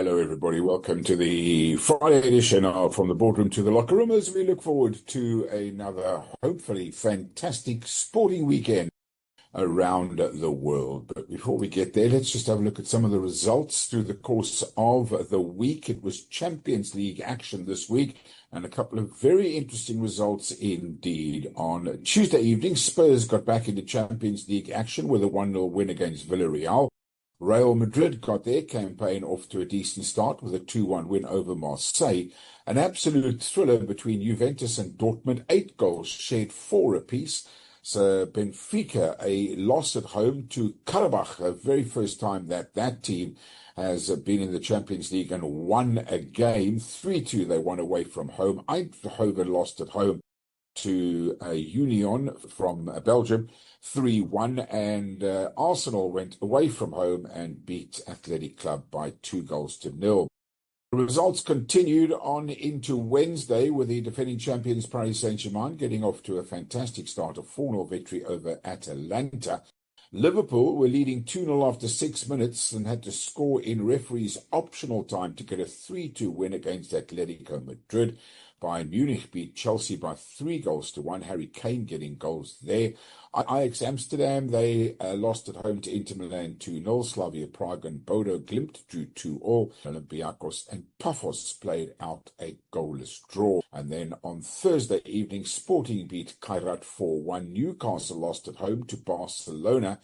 Hello, everybody. Welcome to the Friday edition of From the Boardroom to the Locker Room as we look forward to another, hopefully, fantastic sporting weekend around the world. But before we get there, let's just have a look at some of the results through the course of the week. It was Champions League action this week and a couple of very interesting results indeed. On Tuesday evening, Spurs got back into Champions League action with a 1-0 win against Villarreal. Real Madrid got their campaign off to a decent start with a 2-1 win over Marseille. An absolute thriller between Juventus and Dortmund, 8 goals shared 4 apiece. So Benfica, a loss at home to Karpas, the very first time that team has been in the Champions League and won a game. 3-2 they won away from home. Eindhoven lost at home to Union from Belgium, 3-1, and Arsenal went away from home and beat Athletic Club by 2-0. The results continued on into Wednesday with the defending champions Paris Saint-Germain getting off to a fantastic start, a 4-0 victory over Atalanta. Liverpool were leading 2-0 after 6 minutes and had to score in referee's optional time to get a 3-2 win against Atletico Madrid. Bayern Munich beat Chelsea by 3-1. Harry Kane getting goals there. Ajax Amsterdam, they lost at home to Inter Milan 2-0. Slavia Prague and Bodo Glimt drew 2-2. Olympiacos and Pafos played out a goalless draw. And then on Thursday evening, Sporting beat Kairat 4-1. Newcastle lost at home to Barcelona.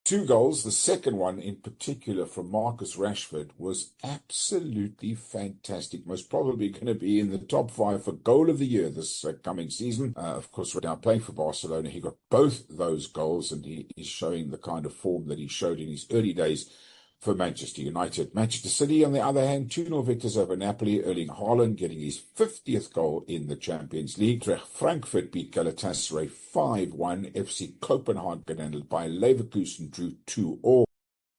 2 goals, the second one in particular from Marcus Rashford, was absolutely fantastic. Most probably going to be in the top 5 for goal of the year this coming season. Of course, right now playing for Barcelona, he got both those goals and he is showing the kind of form that he showed in his early days for Manchester United. Manchester City, on the other hand, 2-0 victors over Napoli. Erling Haaland getting his 50th goal in the Champions League. Frankfurt beat Galatasaray 5-1. FC Copenhagen and Bayer Leverkusen drew 2-2.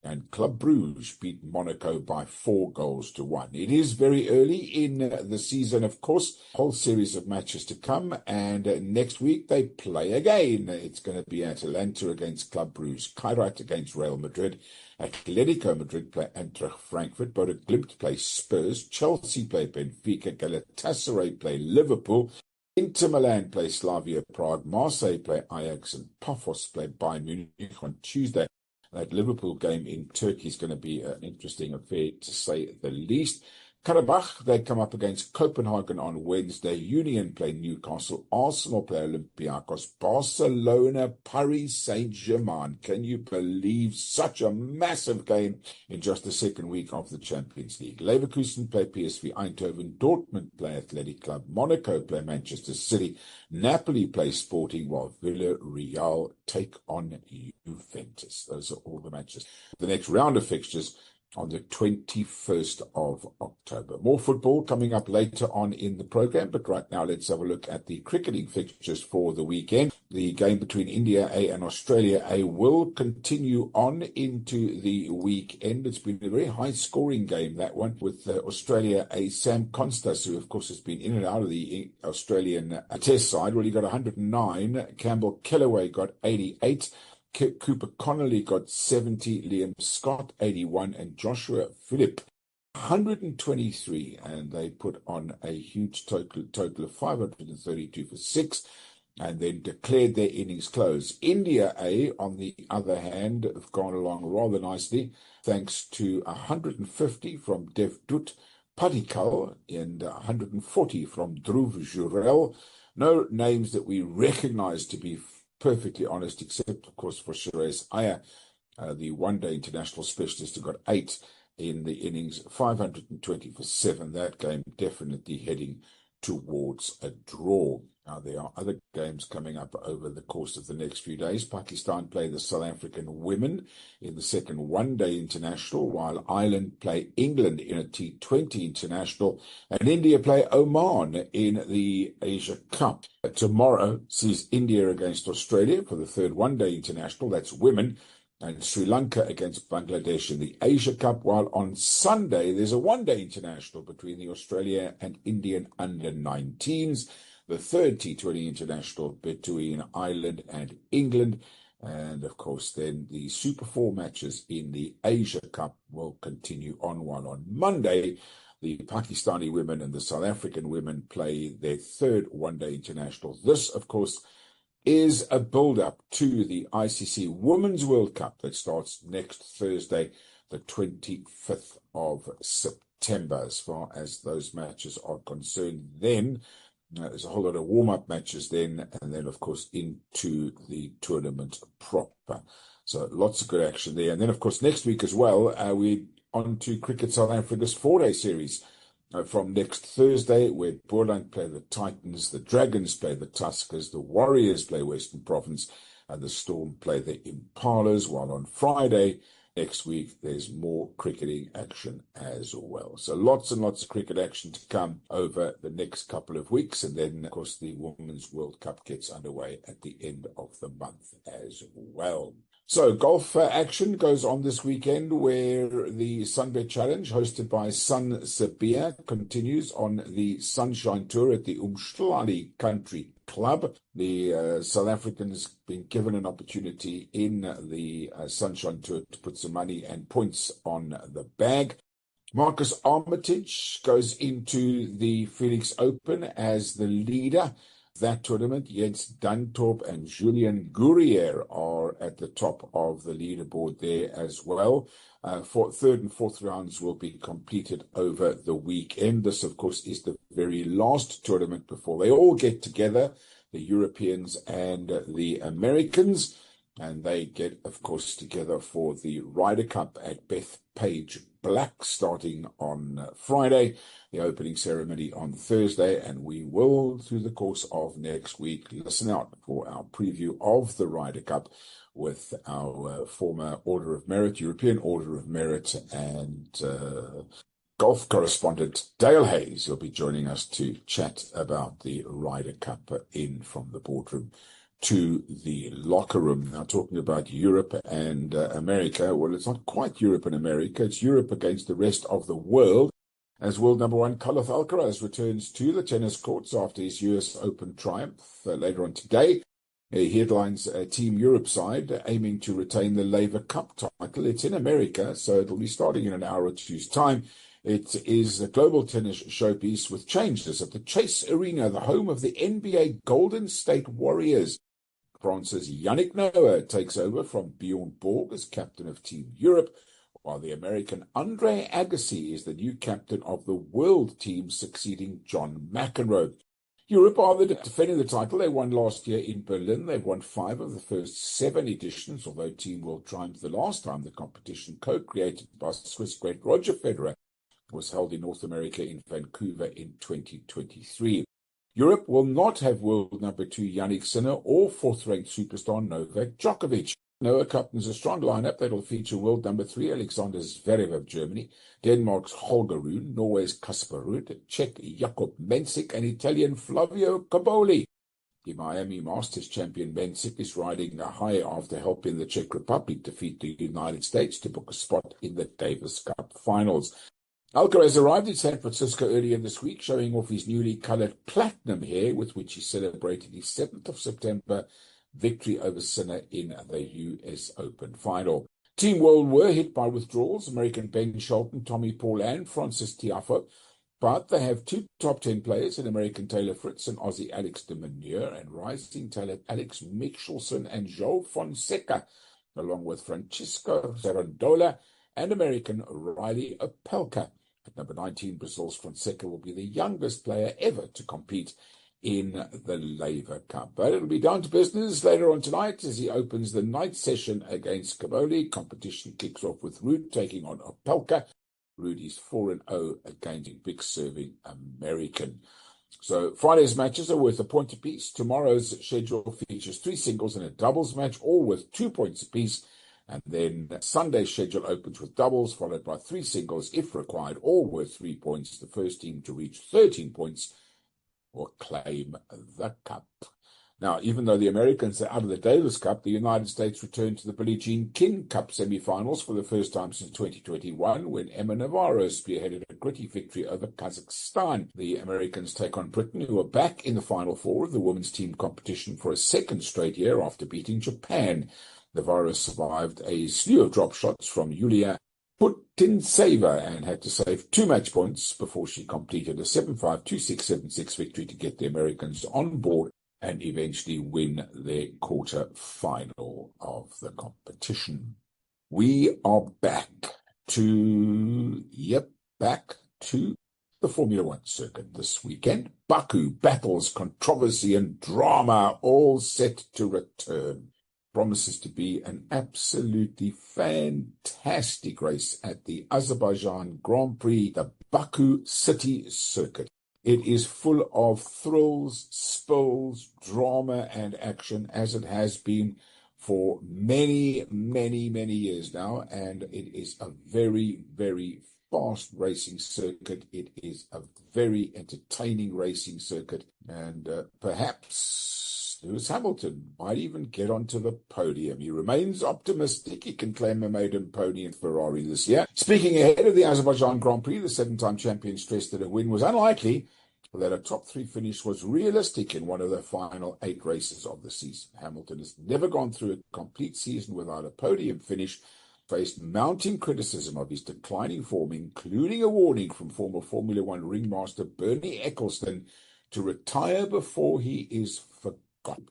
And Club Brugge beat Monaco by 4-1. It is very early in the season, of course. A whole series of matches to come. And next week they play again. It's going to be Atalanta against Club Brugge, Kairat against Real Madrid, Atletico Madrid play Eintracht Frankfurt, Bodo Glimt play Spurs, Chelsea play Benfica, Galatasaray play Liverpool, Inter Milan play Slavia Prague, Marseille play Ajax, and Pafos play Bayern Munich on Tuesday. That Liverpool game in Turkey is going to be an interesting affair, to say the least. Karabakh, they come up against Copenhagen on Wednesday. Union play Newcastle. Arsenal play Olympiacos. Barcelona, Paris Saint-Germain. Can you believe such a massive game in just the second week of the Champions League? Leverkusen play PSV Eindhoven. Dortmund play Athletic Club. Monaco play Manchester City. Napoli play Sporting, while Villarreal take on Juventus. Those are all the matches. The next round of fixtures on the 21st of October. More football coming up later on in the program, but right now let's have a look at the cricketing fixtures for the weekend. The game between India A and Australia A will continue on into the weekend. It's been a very high-scoring game, that one, with Australia A. Sam Constas, who of course has been in and out of the Australian Test side. Well, he got 109. Campbell Kellaway got 88. Cooper Connolly got 70, Liam Scott 81, and Joshua Phillip 123, and they put on a huge total of 532 for 6, and then declared their innings closed. India A, on the other hand, have gone along rather nicely, thanks to 150 from Devdutt Padikkal and 140 from Dhruv Jurel. No names that we recognize, to be perfectly honest, except, of course, for Shreyas Iyer, the one-day international specialist, who got 8 in the innings, 520 for 7. That game definitely heading towards a draw. Now, there are other games coming up over the course of the next few days. Pakistan play the South African women in the second one-day international, while Ireland play England in a T20 international, and India play Oman in the Asia Cup. Tomorrow sees India against Australia for the third one-day international. That's women. And Sri Lanka against Bangladesh in the Asia Cup, while on Sunday there's a one-day international between the Australia and Indian under-19s, the third T20 international between Ireland and England, And of course, then the Super 4 matches in the Asia Cup will continue on. While on Monday, the Pakistani women and the South African women play their third one-day international. This, of course, is a build-up to the ICC Women's World Cup that starts next Thursday, the 25th of September. As far as those matches are concerned, then there's a whole lot of warm-up matches then, and then, of course, into the tournament proper. So lots of good action there. And then, of course, next week as well, we're on to Cricket South Africa's four-day series from next Thursday, where Boland play the Titans, the Dragons play the Tuskers, the Warriors play Western Province, and the Storm play the Impalas, while on Friday next week, there's more cricketing action as well. So lots and lots of cricket action to come over the next couple of weeks. And then, of course, the Women's World Cup gets underway at the end of the month as well. So golf action goes on this weekend, where the Sunbet Challenge, hosted by Sun Sabia, continues on the Sunshine Tour at the Umhlali Country Club. The South Africans been given an opportunity in the Sunshine Tour to put some money and points on the bag. Marcus Armitage goes into the Phoenix Open as the leader. That tournament, Jens Dantorp and Julian Gourier are at the top of the leaderboard there as well. For third and fourth rounds will be completed over the weekend. This, of course, is the very last tournament before they all get together, the Europeans and the Americans, and they get, of course, together for the Ryder Cup at Bethpage Black starting on Friday, the opening ceremony on Thursday, and we will, through the course of next week, listen out for our preview of the Ryder Cup with our former Order of Merit, European Order of Merit, and golf correspondent Dale Hayes will be joining us to chat about the Ryder Cup in from the boardroom to the locker room. Now, talking about Europe and America, well, it's not quite Europe and America. It's Europe against the rest of the world, as world number one Carlos Alcaraz returns to the tennis courts after his US Open triumph later on today. He headlines Team Europe side aiming to retain the Laver Cup title. It's in America, so it'll be starting in an hour or two's time. It is a global tennis showpiece with changes at the Chase Arena, the home of the NBA Golden State Warriors. France's Yannick Noah takes over from Bjorn Borg as captain of Team Europe, while the American Andre Agassi is the new captain of the world team, succeeding John McEnroe. Europe are defending the title. They won last year in Berlin. They've won 5 of the first 7 editions, although Team World triumphed the last time the competition, co-created by Swiss great Roger Federer, was held in North America in Vancouver in 2023. Europe will not have world number 2 Yannick Sinner or fourth-ranked superstar Novak Djokovic. Noah captains a strong lineup that will feature world number 3 Alexander Zverev of Germany, Denmark's Holger Rune, Norway's Kasper Ruud, Czech Jakub Mensik, and Italian Flavio Cobolli. The Miami Masters champion Mensik is riding a high after helping the Czech Republic defeat the United States to book a spot in the Davis Cup finals. Alcaraz arrived in San Francisco earlier this week, showing off his newly colored platinum hair, with which he celebrated his 7th of September victory over Sinner in the US Open final. Team World were hit by withdrawals, American Ben Shelton, Tommy Paul, and Francis Tiafoe, but they have 2 top 10 players in American Taylor Fritz and Aussie Alex de Minaur, and rising talent Alex Michelson and Joe Fonseca, along with Francisco Cerundola and American Riley Opelka. At number 19, Brazil's Fonseca will be the youngest player ever to compete in the Laver Cup. But it'll be down to business later on tonight as he opens the night session against Cobolli. Competition kicks off with Ruud taking on Opelka. Ruud is 4-0 against a big serving American. So Friday's matches are worth a point apiece. Tomorrow's schedule features 3 singles and a doubles match, all worth 2 points apiece. And then Sunday's schedule opens with doubles, followed by 3 singles, if required, all worth 3 points. The first team to reach 13 points or claim the cup. Now, even though the Americans are out of the Davis Cup, the United States returned to the Billie Jean King Cup semi-finals for the first time since 2021, when Emma Navarro spearheaded a gritty victory over Kazakhstan. The Americans take on Britain, who are back in the Final Four of the women's team competition for a second straight year after beating Japan. Navarro survived a slew of drop shots from Yulia Putintseva and had to save 2 match points before she completed a 7-5, 2-6, 7-6 victory to get the Americans on board and eventually win their quarter-final of the competition. We are back to the Formula One circuit this weekend. Baku, battles, controversy and drama all set to return. Promises to be an absolutely fantastic race at the Azerbaijan Grand Prix, the Baku City Circuit. It is full of thrills, spills, drama, and action, as it has been for many, many, many years now. And it is a very, very fast racing circuit. It is a very entertaining racing circuit. And perhaps Lewis Hamilton might even get onto the podium. He remains optimistic. He can claim a maiden podium in Ferrari this year. Speaking ahead of the Azerbaijan Grand Prix, the 7-time champion stressed that a win was unlikely, but that a top 3 finish was realistic in one of the final 8 races of the season. Hamilton has never gone through a complete season without a podium finish, faced mounting criticism of his declining form, including a warning from former Formula One ringmaster Bernie Ecclestone to retire before he is forgotten.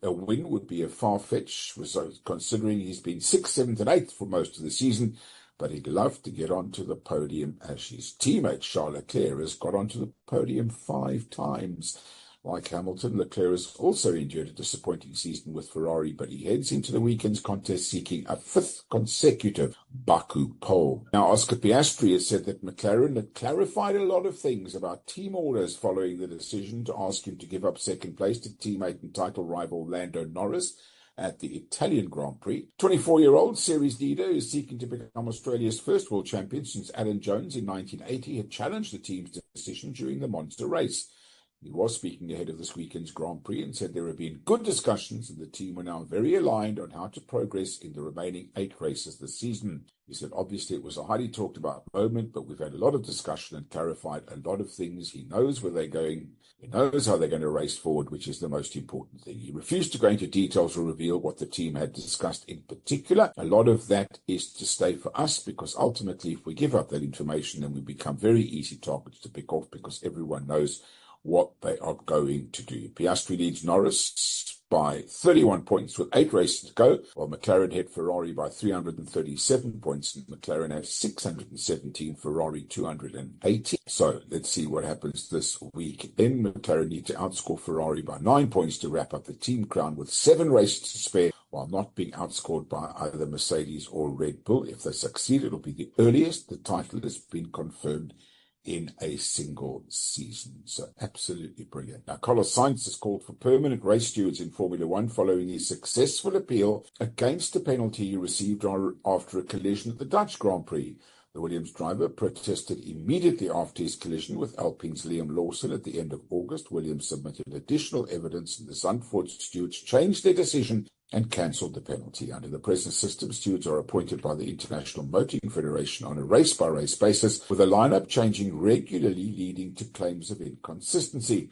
A win would be a far-fetched result, considering he's been 6th, 7th, and 8th for most of the season, but he'd love to get onto the podium as his teammate Charles Leclerc has got onto the podium 5 times. Like Hamilton, Leclerc has also endured a disappointing season with Ferrari, but he heads into the weekend's contest seeking a 5th consecutive Baku pole. Now, Oscar Piastri has said that McLaren had clarified a lot of things about team orders following the decision to ask him to give up second place to teammate and title rival Lando Norris at the Italian Grand Prix. 24-year-old series leader is seeking to become Australia's first world champion since Alan Jones in 1980 had challenged the team's decision during the Monster race. He was speaking ahead of this weekend's Grand Prix and said there have been good discussions and the team were now very aligned on how to progress in the remaining 8 races this season. He said, obviously it was a highly talked about moment, but we've had a lot of discussion and clarified a lot of things. He knows where they're going. He knows how they're going to race forward, which is the most important thing. He refused to go into details or reveal what the team had discussed in particular. A lot of that is to stay for us, because ultimately if we give up that information, then we become very easy targets to pick off, because everyone knows what they are going to do. Piastri leads Norris by 31 points with 8 races to go, while McLaren head Ferrari by 337 points, and McLaren has 617, Ferrari 280. So let's see what happens this week. Then McLaren need to outscore Ferrari by 9 points to wrap up the team crown with 7 races to spare, while not being outscored by either Mercedes or Red Bull. If they succeed, it'll be the earliest the title has been confirmed in a single season. So absolutely brilliant. Now, Carlos Sainz has called for permanent race stewards in Formula One following his successful appeal against the penalty he received after a collision at the Dutch Grand Prix. The Williams driver protested immediately after his collision with Alpine's Liam Lawson at the end of August. Williams submitted additional evidence and the Zandvoort stewards changed their decision and cancelled the penalty. Under the present system, stewards are appointed by the International Motoring Federation on a race-by-race basis, with a lineup changing regularly, leading to claims of inconsistency.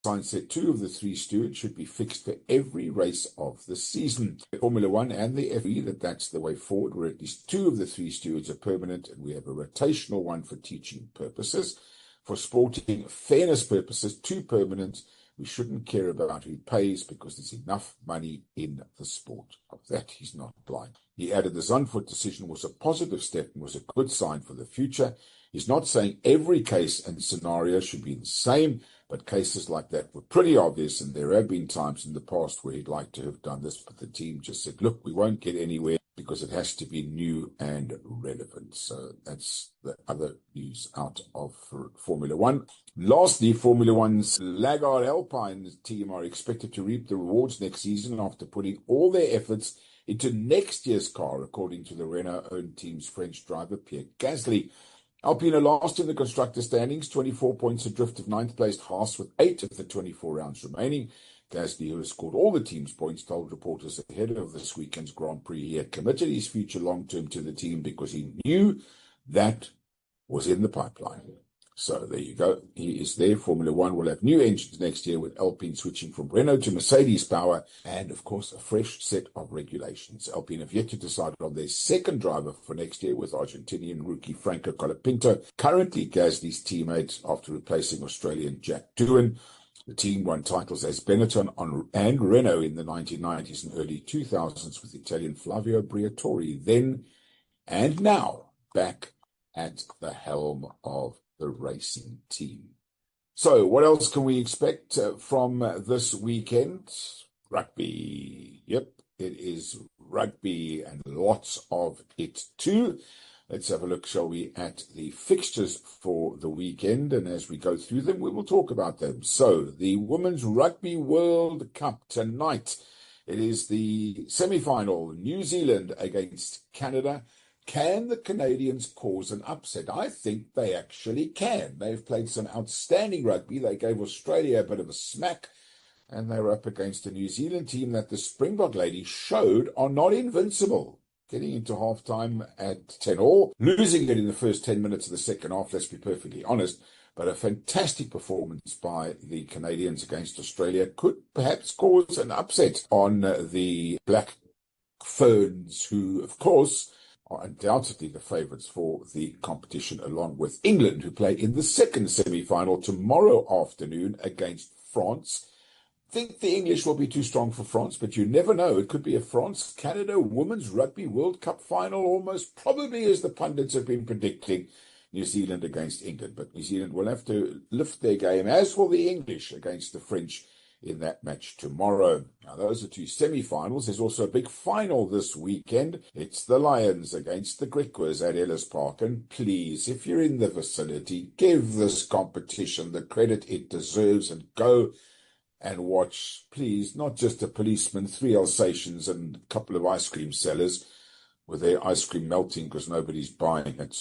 Sainz said 2 of the 3 stewards should be fixed for every race of the season. Formula One and the FE that's the way forward, where at least 2 of the 3 stewards are permanent, and we have a rotational one for teaching purposes. For sporting fairness purposes, 2 permanent. We shouldn't care about who pays, because there's enough money in the sport. Of that, he's not blind. He added the Zandvoort decision was a positive step and was a good sign for the future. He's not saying every case and scenario should be the same, but cases like that were pretty obvious, and there have been times in the past where he'd like to have done this, but the team just said, look, we won't get anywhere because it has to be new and relevant. So that's the other news out of Formula One. Lastly, Formula One's laggard Alpine team are expected to reap the rewards next season after putting all their efforts into next year's car, according to the Renault-owned team's French driver Pierre Gasly. Alpine are last in the constructor standings, 24 points adrift of 9th-placed Haas with 8 of the 24 rounds remaining. Gasly, who has scored all the team's points, told reporters ahead of this weekend's Grand Prix he had committed his future long-term to the team because he knew that was in the pipeline. So there you go. He is there. Formula One will have new engines next year, with Alpine switching from Renault to Mercedes power, and of course a fresh set of regulations. Alpine have yet to decide on their second driver for next year, with Argentinian rookie Franco Colapinto currently Gasly's teammate after replacing Australian Jack Doohan. The team won titles as Benetton and Renault in the 1990s and early 2000s, with Italian Flavio Briatore then and now back at the helm of the racing team. So what else can we expect from this weekend? Rugby. Yep, it is rugby, and lots of it too. Let's have a look, shall we, at the fixtures for the weekend, and as we go through them, we will talk about them. So, the Women's Rugby World Cup tonight. It is the semi-final, New Zealand against Canada. Can the Canadians cause an upset? I think they actually can. They've played some outstanding rugby. They gave Australia a bit of a smack, and they were up against a New Zealand team that the Springbok ladies showed are not invincible. Getting into half-time at 10-all, losing it in the first 10 minutes of the second half, let's be perfectly honest, but a fantastic performance by the Canadians against Australia could perhaps cause an upset on the Black Ferns, who, of course, are undoubtedly the favourites for the competition, along with England, who play in the second semi-final tomorrow afternoon against France. I think the English will be too strong for France, but you never know. It could be a France-Canada Women's Rugby World Cup final, almost probably, as the pundits have been predicting, New Zealand against England. But New Zealand will have to lift their game, as will the English against the French in that match tomorrow. Now, those are two semi-finals. There's also a big final this weekend. It's the Lions against the Griquas at Ellis Park. And please, if you're in the vicinity, give this competition the credit it deserves and go and watch, please, not just a policeman, 3 Alsatians and a couple of ice cream sellers with their ice cream melting because nobody's buying it.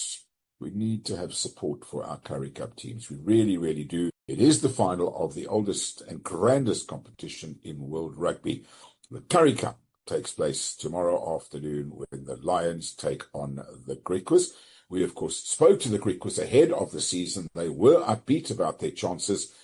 We need to have support for our Currie Cup teams. We really, really do. It is the final of the oldest and grandest competition in world rugby. The Currie Cup takes place tomorrow afternoon when the Lions take on the Griquas. We, of course, spoke to the Griquas ahead of the season. They were upbeat about their chances,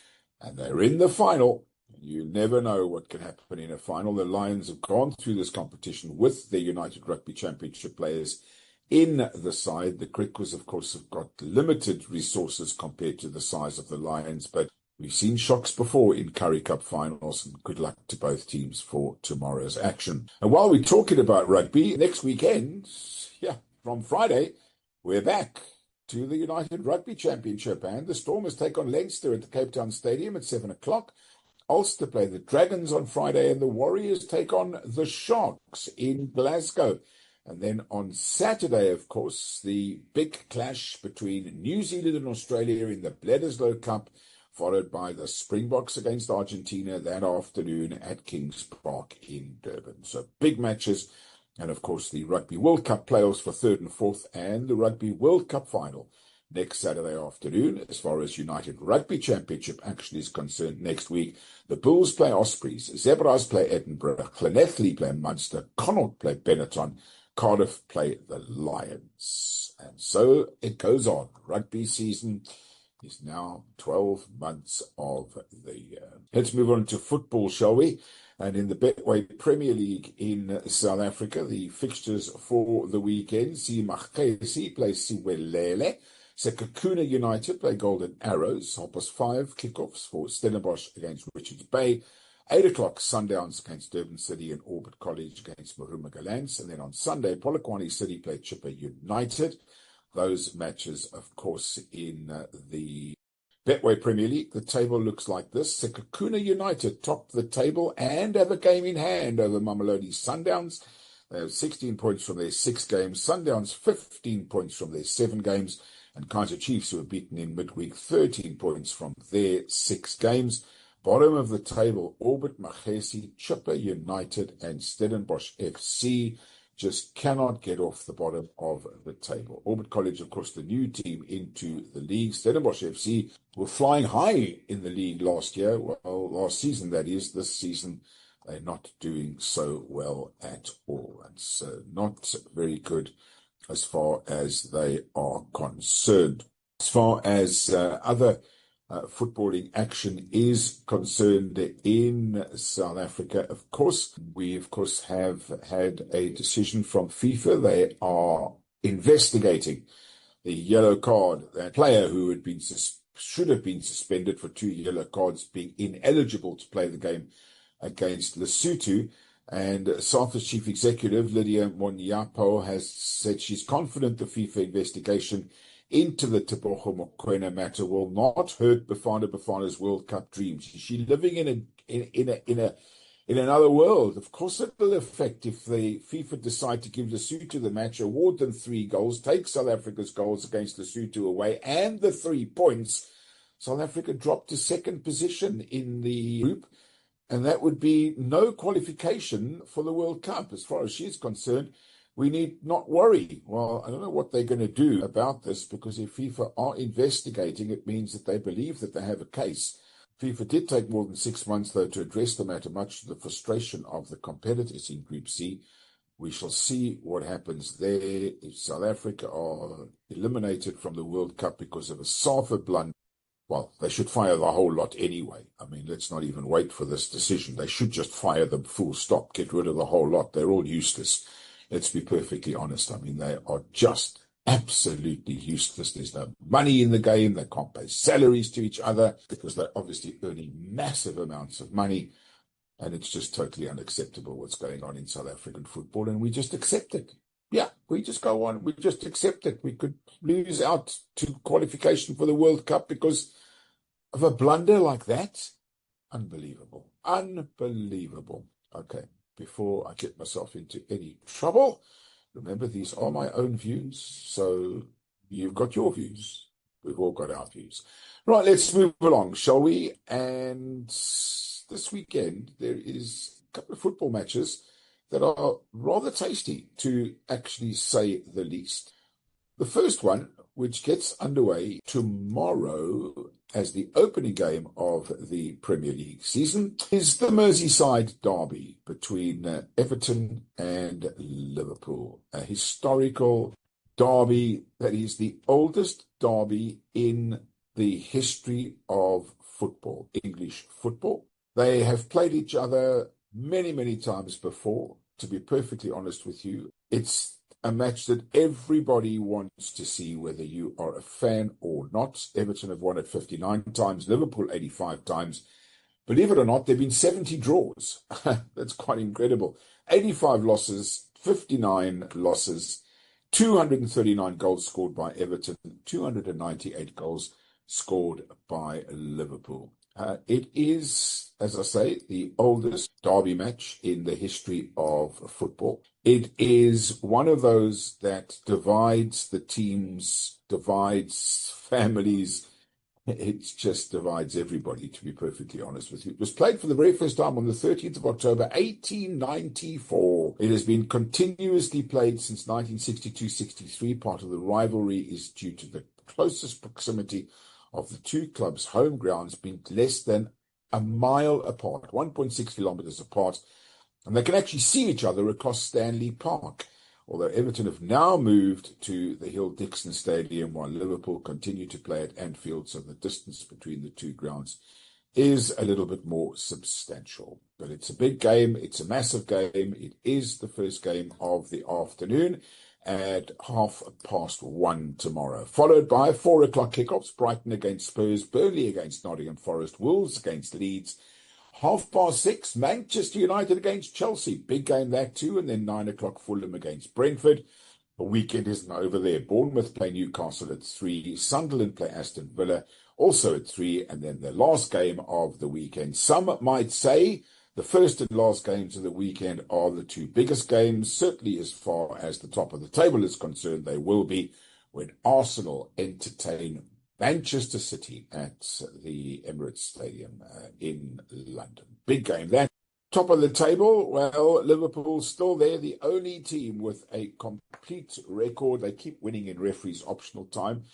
and they're in the final. You never know what can happen in a final. The Lions have gone through this competition with the United Rugby Championship players in the side. The Griquas, of course, have got limited resources compared to the size of the Lions, but we've seen shocks before in Currie Cup finals, and good luck to both teams for tomorrow's action. And while we're talking about rugby, next weekend, from Friday, we're back to the United Rugby Championship, and the Stormers take on Leinster at the Cape Town Stadium at 7 o'clock. Ulster play the Dragons on Friday, and the Warriors take on the Sharks in Glasgow. And then on Saturday, of course, the big clash between New Zealand and Australia in the Bledisloe Cup, followed by the Springboks against Argentina that afternoon at Kings Park in Durban. So big matches. And of course, the Rugby World Cup playoffs for 3rd and 4th, and the Rugby World Cup final next Saturday afternoon. As far as United Rugby Championship action is concerned, next week, the Bulls play Ospreys, Zebras play Edinburgh, Llanelli play Munster, Connaught play Benetton, Cardiff play the Lions. And so it goes on. Rugby season is now 12 months of the year. Let's move on to football, shall we? And in the Betway Premier League in South Africa, the fixtures for the weekend see Magesi play Siwelele, Sekhukhune United play Golden Arrows, 5:30 kickoffs for Stellenbosch against Richards Bay, 8 o'clock Sundowns against Durban City, and Orbit College against Maruma Gallants. And then on Sunday, Polokwane City play Chipper United. Those matches, of course, in the Betway Premier League. The table looks like this. Sekhukhune United top the table and have a game in hand over Mamelodi Sundowns. They have 16 points from their 6 games. Sundowns 15 points from their 7 games. And Kaizer Chiefs, who were beaten in midweek, 13 points from their 6 games. Bottom of the table, Orbit Magesi, Chipper United, and Stellenbosch FC. just cannot get off the bottom of the table. Orbit College, of course, the new team into the league. Stellenbosch FC were flying high in the league last season, that is. This season, they're not doing so well at all. It's not very good as far as they are concerned. As far as other footballing action is concerned in South Africa, of course, we have had a decision from FIFA. They are investigating the yellow card, that player who should have been suspended for 2 yellow cards, being ineligible to play the game against Lesotho. And SAFA's chief executive, Lydia Monyapo, has said she's confident the FIFA investigation into the Tebogo Mokoena matter will not hurt Bafana's World Cup dreams. Is she living in another world? Of course it will affect if the FIFA decide to give Lesotho the match, award them 3 goals, take South Africa's goals against Lesotho away, and the 3 points. South Africa dropped to 2nd position in the group, and that would be no qualification for the World Cup. As far as she's concerned, we need not worry. Well, I don't know what they're going to do about this, because if FIFA are investigating, it means that they believe that they have a case. FIFA did take more than 6 months, though, to address the matter, much to the frustration of the competitors in Group C. We shall see what happens there. If South Africa are eliminated from the World Cup because of a SAFA blunder, well, they should fire the whole lot anyway. I mean, let's not even wait for this decision. They should just fire them full stop, get rid of the whole lot. They're all useless. Let's be perfectly honest. I mean, they are just absolutely useless. There's no money in the game. They can't pay salaries to each other because they're obviously earning massive amounts of money. And it's just totally unacceptable what's going on in South African football. And we just accept it. Yeah, we just go on. We just accept it. We could lose out to qualification for the World Cup because of a blunder like that. Unbelievable. Unbelievable. Okay. Before I get myself into any trouble, remember, these are my own views, so you've got your views. We've all got our views. Right, let's move along, shall we? And this weekend, there is a couple of football matches that are rather tasty, to actually say the least. The first one, which gets underway tomorrow as the opening game of the Premier League season, is the Merseyside derby between Everton and Liverpool. A historical derby that is the oldest derby in the history of football, English football. They have played each other many, many times before. To be perfectly honest with you, it's a match that everybody wants to see, whether you are a fan or not. Everton have won it 59 times, Liverpool 85 times. Believe it or not, there have been 70 draws. That's quite incredible. 85 losses, 59 losses, 239 goals scored by Everton, 298 goals scored by Liverpool. It is, as I say, the oldest derby match in the history of football. It is one of those that divides the teams, divides families. It just divides everybody, to be perfectly honest with you. It was played for the very first time on the 13th of October, 1894. It has been continuously played since 1962-63. Part of the rivalry is due to the closest proximity of the two clubs' home grounds being less than a mile apart, 1.6 kilometers apart, and they can actually see each other across Stanley Park. Although Everton have now moved to the Hill-Dixon Stadium while Liverpool continue to play at Anfield, so the distance between the two grounds is a little bit more substantial. But it's a big game, it's a massive game. It is the first game of the afternoon at 1:30 tomorrow, followed by 4 o'clock kickoffs: Brighton against Spurs, Burnley against Nottingham Forest, Wolves against Leeds. 6:30, Manchester United against Chelsea. Big game that too. And then 9 o'clock, Fulham against Brentford. The weekend isn't over there. Bournemouth play Newcastle at 3. Sunderland play Aston Villa also at 3. And then the last game of the weekend. Some might say the first and last games of the weekend are the two biggest games. Certainly as far as the top of the table is concerned, they will be when Arsenal entertain Manchester City at the Emirates Stadium in London. Big game that. Top of the table, well, Liverpool's still there, the only team with a complete record. They keep winning in referees' optional time.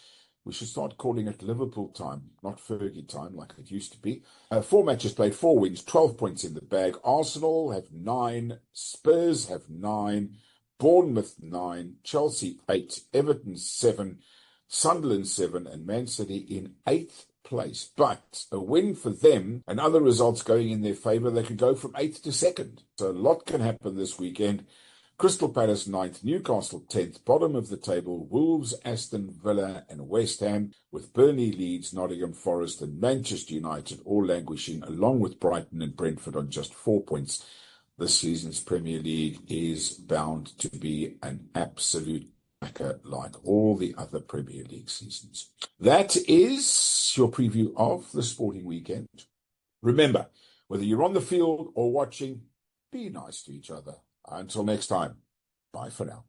We should start calling it Liverpool time, not Fergie time like it used to be. 4 matches played, 4 wins, 12 points in the bag. Arsenal have 9, Spurs have 9, Bournemouth 9, Chelsea 8, Everton 7, Sunderland 7, and Man City in 8th place. But a win for them and other results going in their favour, they could go from 8th to 2nd. So a lot can happen this weekend. Crystal Palace 9th, Newcastle 10th, bottom of the table, Wolves, Aston Villa and West Ham, with Burnley, Leeds, Nottingham Forest and Manchester United all languishing, along with Brighton and Brentford on just 4 points. This season's Premier League is bound to be an absolute like all the other Premier League seasons. That is your preview of the sporting weekend. Remember, whether you're on the field or watching, be nice to each other. Until next time, bye for now.